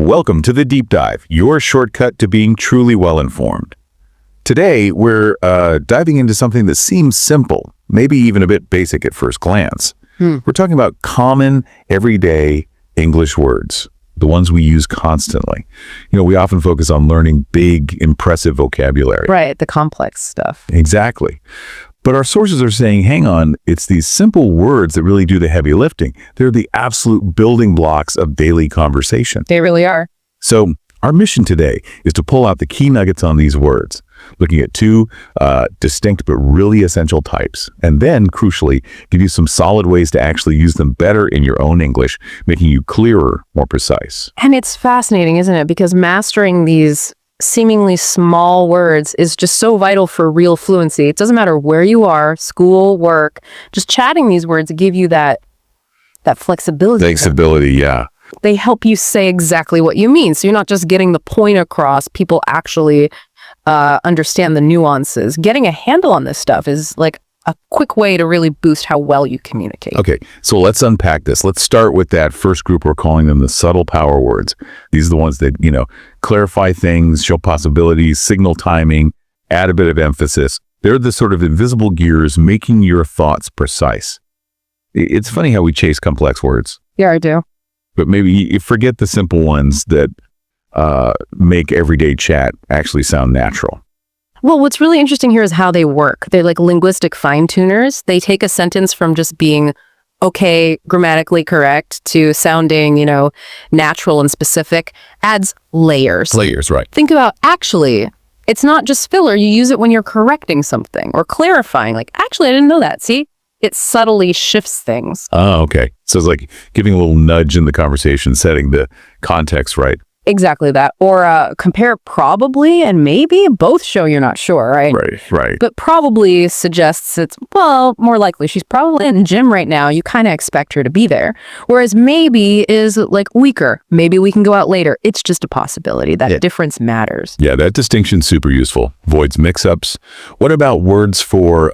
Welcome to The Deep Dive, your shortcut to being truly well-informed. Today, we're diving into something that seems simple, maybe even a bit basic at first glance. We're talking about common, everyday English words, the ones we use constantly. You know, we often focus on learning big, impressive vocabulary. Right, the complex stuff. Exactly. But our sources are saying, hang on, it's these simple words that really do the heavy lifting. They're the absolute building blocks of daily conversation. They really are. So our mission today is to pull out the key nuggets on these words, looking at two distinct but really essential types, and then, crucially, give you some solid ways to actually use them better in your own English, making you clearer, more precise. And it's fascinating, isn't it? Because mastering these seemingly small words is just so vital for real fluency. It doesn't matter where you are, school, work, just chatting these words give you that flexibility. Flexibility, yeah. They help you say exactly what you mean. So you're not just getting the point across. People actually understand the nuances. Getting a handle on this stuff is like a quick way to really boost how well you communicate. Okay, so let's unpack this. Let's start with that first group. We're calling them the subtle power words. These are the ones that, clarify things, show possibilities, signal timing, add a bit of emphasis. They're the sort of invisible gears making your thoughts precise. It's funny how we chase complex words. Yeah, I do. But maybe you forget the simple ones that make everyday chat actually sound natural. Well, what's really interesting here is how they work. They're like linguistic fine-tuners. They take a sentence from just being okay, grammatically correct, to sounding, natural and specific, adds layers. Layers, right. Think about actually, it's not just filler. You use it when you're correcting something or clarifying. Like, actually, I didn't know that. See? It subtly shifts things. Oh, okay. So it's like giving a little nudge in the conversation, setting the context right. Exactly that. Or compare probably and maybe. Both show you're not sure, right? Right. But probably suggests it's, well, more likely she's probably in the gym right now. You kind of expect her to be there. Whereas maybe is like weaker. Maybe we can go out later. It's just a possibility. That difference matters. Yeah, that distinction's super useful. Voids mix-ups. What about words for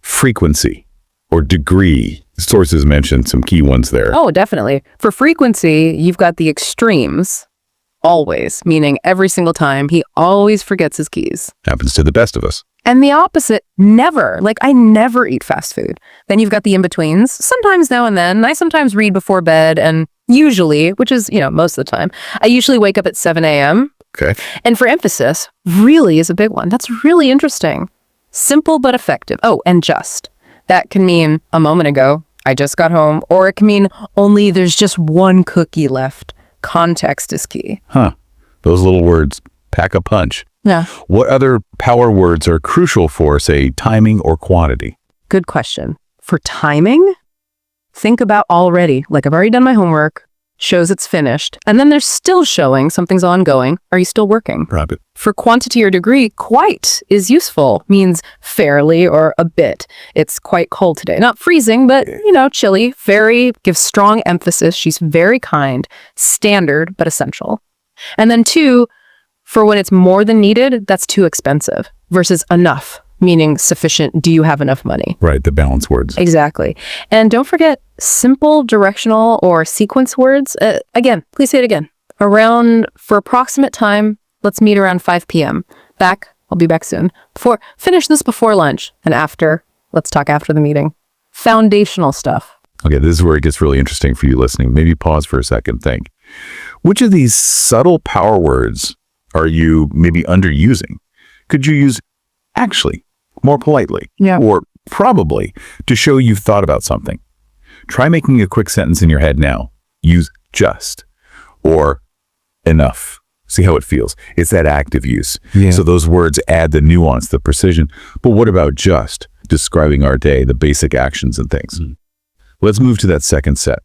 frequency or degree? Sources mentioned some key ones there. Oh, definitely. For frequency, you've got the extremes, always, meaning every single time. He always forgets his keys. Happens to the best of us. And the opposite, never. Like, I never eat fast food. Then you've got the in-betweens. Sometimes now and then. I sometimes read before bed, and usually, which is, most of the time, I usually wake up at 7 a.m. Okay. And for emphasis, really is a big one. That's really interesting. Simple but effective. Oh, and just. That can mean a moment ago, I just got home, or it can mean only there's just one cookie left. Context is key. Huh. Those little words pack a punch. Yeah. What other power words are crucial for, say, timing or quantity? Good question. For timing, think about already. Like, I've already done my homework, shows it's finished, and then there's still showing something's ongoing. Are you still working? Right. For quantity or degree, quite is useful, means fairly or a bit. It's quite cold today. Not freezing, but, chilly. Very, gives strong emphasis. She's very kind. Standard, but essential. And then 2, for when it's more than needed, that's too expensive, versus enough, meaning sufficient. Do you have enough money? Right, the balance words. Exactly. And don't forget simple, directional, or sequence words. Again, please say it again. For approximate time, let's meet around 5 p.m. I'll be back soon. Finish this before lunch. And after, let's talk after the meeting. Foundational stuff. Okay, this is where it gets really interesting for you listening. Maybe pause for a second, think. Which of these subtle power words are you maybe underusing? Could you use actually, more politely, or probably, to show you've thought about something? Try making a quick sentence in your head now. Use just or enough. See how it feels. It's that active use. Yeah. So those words add the nuance, the precision. But what about just? Describing our day, the basic actions and things. Let's move to that second set.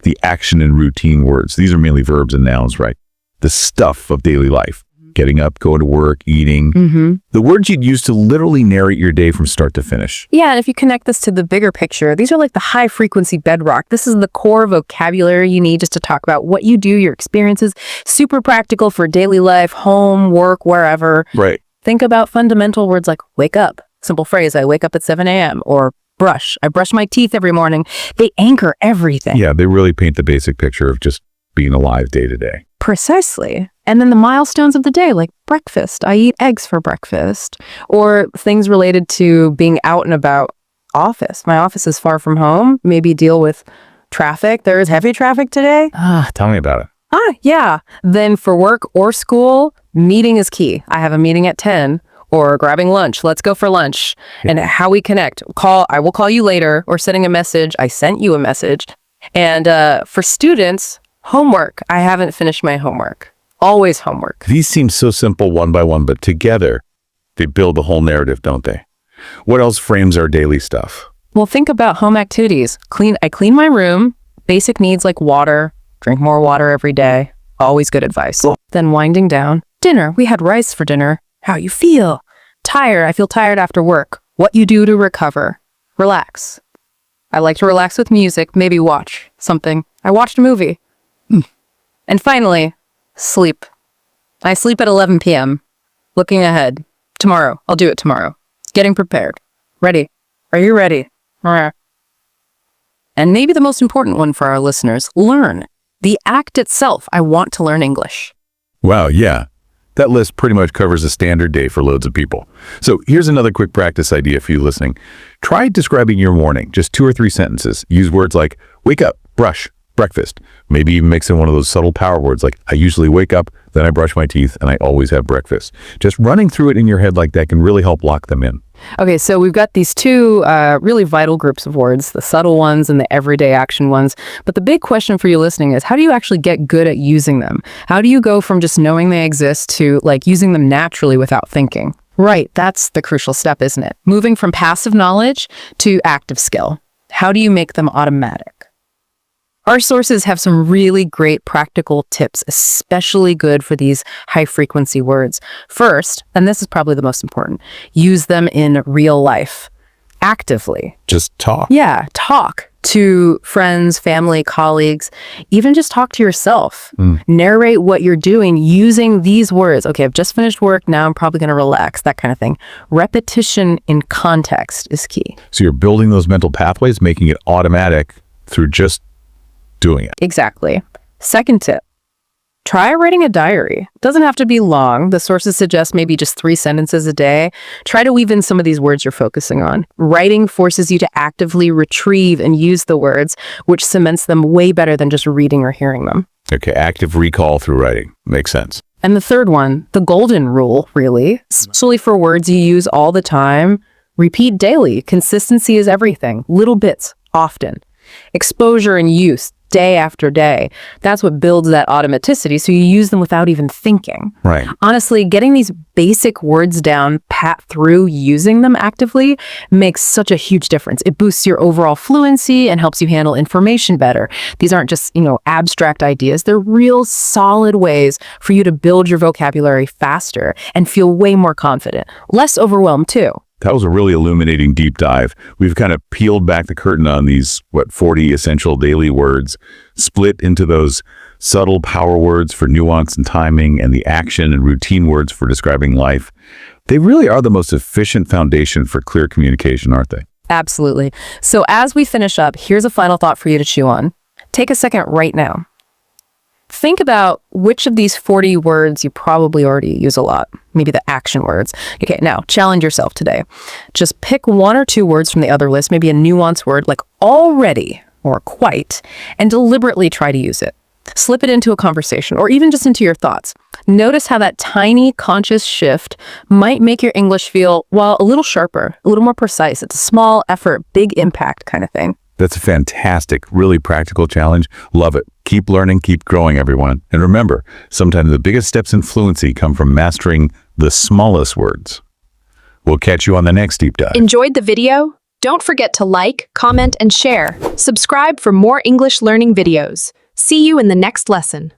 The action and routine words. These are mainly verbs and nouns, right? The stuff of daily life. Getting up, going to work, eating. The words you'd use to literally narrate your day from start to finish. Yeah, and if you connect this to the bigger picture, these are like the high-frequency bedrock. This is the core vocabulary you need just to talk about what you do, your experiences. Super practical for daily life, home, work, wherever. Right. Think about fundamental words like wake up. Simple phrase, I wake up at 7 a.m. Or brush. I brush my teeth every morning. They anchor everything. Yeah, they really paint the basic picture of just being alive day to day. Precisely. And then the milestones of the day, like breakfast. I eat eggs for breakfast. Or things related to being out and about. Office. My office is far from home. Maybe deal with traffic. There is heavy traffic today. Tell me about it. Yeah. Then for work or school, meeting is key. I have a meeting at 10 or grabbing lunch. Let's go for lunch. Yeah. And how we connect. I will call you later, or sending a message. I sent you a message. And for students, homework. I haven't finished my homework. Always homework. These seem so simple one by one, but together they build the whole narrative, don't they? What else frames our daily stuff? Well, think about home activities. I clean my room, basic needs like water, drink more water every day. Always good advice. Then winding down. Dinner. We had rice for dinner. How you feel? Tired. I feel tired after work. What you do to recover. Relax. I like to relax with music, maybe watch something. I watched a movie. And finally, sleep. I sleep at 11 p.m. Looking ahead. Tomorrow. I'll do it tomorrow. Getting prepared. Ready. Are you ready? And maybe the most important one for our listeners, learn. The act itself. I want to learn English. Wow, yeah. That list pretty much covers a standard day for loads of people. So here's another quick practice idea for you listening. Try describing your morning, just 2 or 3 sentences. Use words like wake up, brush, breakfast. Maybe even mix in one of those subtle power words like I usually wake up, then I brush my teeth, and I always have breakfast. Just running through it in your head like that can really help lock them in. Okay, so we've got these two really vital groups of words, the subtle ones and the everyday action ones. But the big question for you listening is, how do you actually get good at using them? How do you go from just knowing they exist to like using them naturally without thinking? Right, that's the crucial step, isn't it? Moving from passive knowledge to active skill. How do you make them automatic? Our sources have some really great practical tips, especially good for these high-frequency words. First, and this is probably the most important, use them in real life, actively. Just talk. Yeah, talk to friends, family, colleagues, even just talk to yourself. Narrate what you're doing using these words. Okay, I've just finished work, now I'm probably going to relax, that kind of thing. Repetition in context is key. So you're building those mental pathways, making it automatic through just doing it. Exactly. Second tip, try writing a diary. It doesn't have to be long. The sources suggest maybe just 3 sentences a day. Try to weave in some of these words you're focusing on. Writing forces you to actively retrieve and use the words, which cements them way better than just reading or hearing them. Okay, active recall through writing. Makes sense. And the third one, the golden rule, really, especially for words you use all the time, repeat daily. Consistency is everything. Little bits, often. Exposure and use, day after day. That's what builds that automaticity, so you use them without even thinking. Right. Honestly, getting these basic words down, pat through using them actively makes such a huge difference. It boosts your overall fluency and helps you handle information better. These aren't just, abstract ideas. They're real solid ways for you to build your vocabulary faster and feel way more confident, less overwhelmed too. That was a really illuminating deep dive. We've kind of peeled back the curtain on these, 40 essential daily words, split into those subtle power words for nuance and timing, and the action and routine words for describing life. They really are the most efficient foundation for clear communication, aren't they? Absolutely. So as we finish up, here's a final thought for you to chew on. Take a second right now. Think about which of these 40 words you probably already use a lot. Maybe the action words. Okay, now challenge yourself today. Just pick 1 or 2 words from the other list, maybe a nuance word like already or quite, and deliberately try to use it. Slip it into a conversation or even just into your thoughts. Notice how that tiny conscious shift might make your English feel, a little sharper, a little more precise. It's a small effort, big impact kind of thing. That's a fantastic, really practical challenge. Love it. Keep learning, keep growing, everyone. And remember, sometimes the biggest steps in fluency come from mastering the smallest words. We'll catch you on the next deep dive. Enjoyed the video? Don't forget to like, comment, and share. Subscribe for more English learning videos. See you in the next lesson.